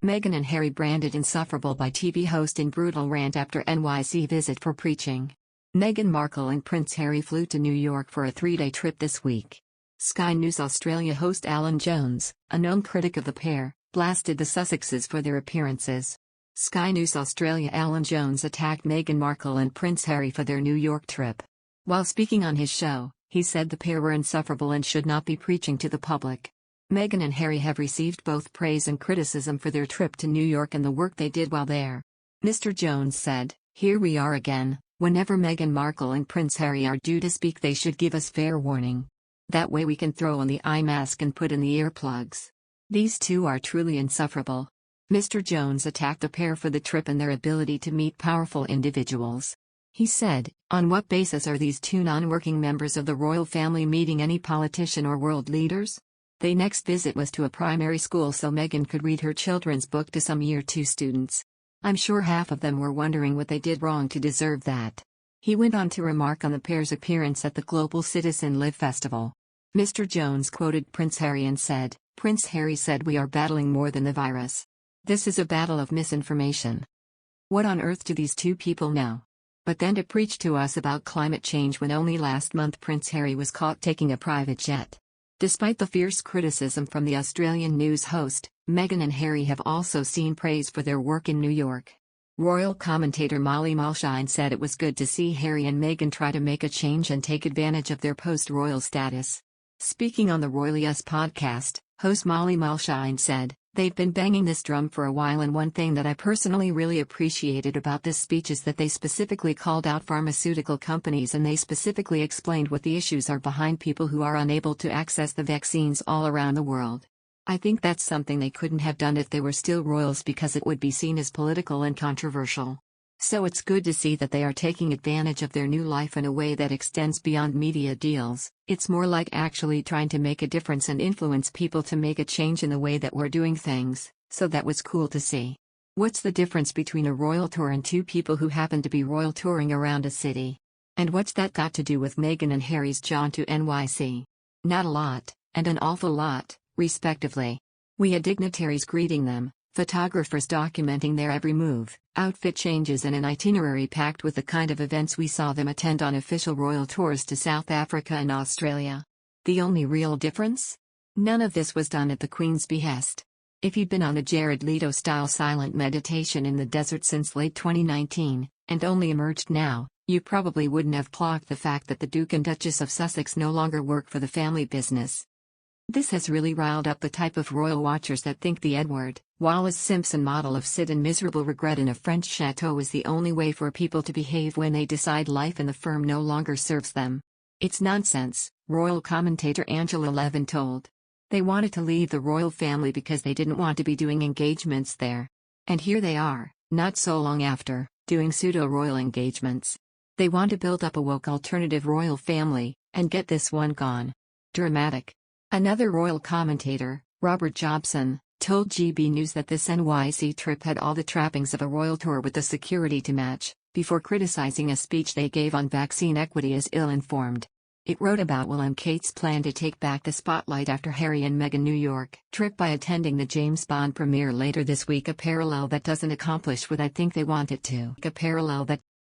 Meghan and Harry branded insufferable by TV host in brutal rant after NYC visit for preaching. Meghan Markle and Prince Harry flew to New York for a 3-day trip this week. Sky News Australia host Alan Jones, a known critic of the pair, blasted the Sussexes for their appearances. Sky News Australia Alan Jones attacked Meghan Markle and Prince Harry for their New York trip. While speaking on his show, he said the pair were insufferable and should not be preaching to the public. Meghan and Harry have received both praise and criticism for their trip to New York and the work they did while there. Mr. Jones said, "Here we are again. Whenever Meghan Markle and Prince Harry are due to speak, they should give us fair warning. That way we can throw on the eye mask and put in the earplugs. These two are truly insufferable." Mr. Jones attacked the pair for the trip and their ability to meet powerful individuals. He said, "On what basis are these two non-working members of the royal family meeting any politician or world leaders? Their next visit was to a primary school so Meghan could read her children's book to some Year 2 students. I'm sure half of them were wondering what they did wrong to deserve that." He went on to remark on the pair's appearance at the Global Citizen Live Festival. Mr. Jones quoted Prince Harry and said, "Prince Harry said we are battling more than the virus. This is a battle of misinformation. What on earth do these two people know? But then to preach to us about climate change when only last month Prince Harry was caught taking a private jet." Despite the fierce criticism from the Australian news host, Meghan and Harry have also seen praise for their work in New York. Royal commentator Molly Mulshine said it was good to see Harry and Meghan try to make a change and take advantage of their post-royal status. Speaking on the Royally Us podcast, host Molly Mulshine said, "They've been banging this drum for a while, and one thing that I personally really appreciated about this speech is that they specifically called out pharmaceutical companies and they specifically explained what the issues are behind people who are unable to access the vaccines all around the world. I think that's something they couldn't have done if they were still royals because it would be seen as political and controversial. So it's good to see that they are taking advantage of their new life in a way that extends beyond media deals. It's more like actually trying to make a difference and influence people to make a change in the way that we're doing things, so that was cool to see." What's the difference between a royal tour and two people who happen to be royal touring around a city? And what's that got to do with Meghan and Harry's jaunt to NYC? Not a lot, and an awful lot, respectively. We had dignitaries greeting them, photographers documenting their every move, outfit changes, and an itinerary packed with the kind of events we saw them attend on official royal tours to South Africa and Australia. The only real difference? None of this was done at the Queen's behest. If you'd been on a Jared Leto-style silent meditation in the desert since late 2019, and only emerged now, you probably wouldn't have clocked the fact that the Duke and Duchess of Sussex no longer work for the family business. This has really riled up the type of royal watchers that think the Edward Wallace Simpson model of sit in miserable regret in a French chateau is the only way for people to behave when they decide life in the firm no longer serves them. It's nonsense, royal commentator Angela Levin told. They wanted to leave the royal family because they didn't want to be doing engagements there. And here they are, not so long after, doing pseudo-royal engagements. They want to build up a woke alternative royal family, and get this one gone. Dramatic. Another royal commentator, Robert Jobson, told GB News that this NYC trip had all the trappings of a royal tour with the security to match, before criticizing a speech they gave on vaccine equity as ill-informed. It wrote about Will and Kate's plan to take back the spotlight after Harry and Meghan New York trip by attending the James Bond premiere later this week, a parallel that doesn't accomplish what I think they want it to. A parallel that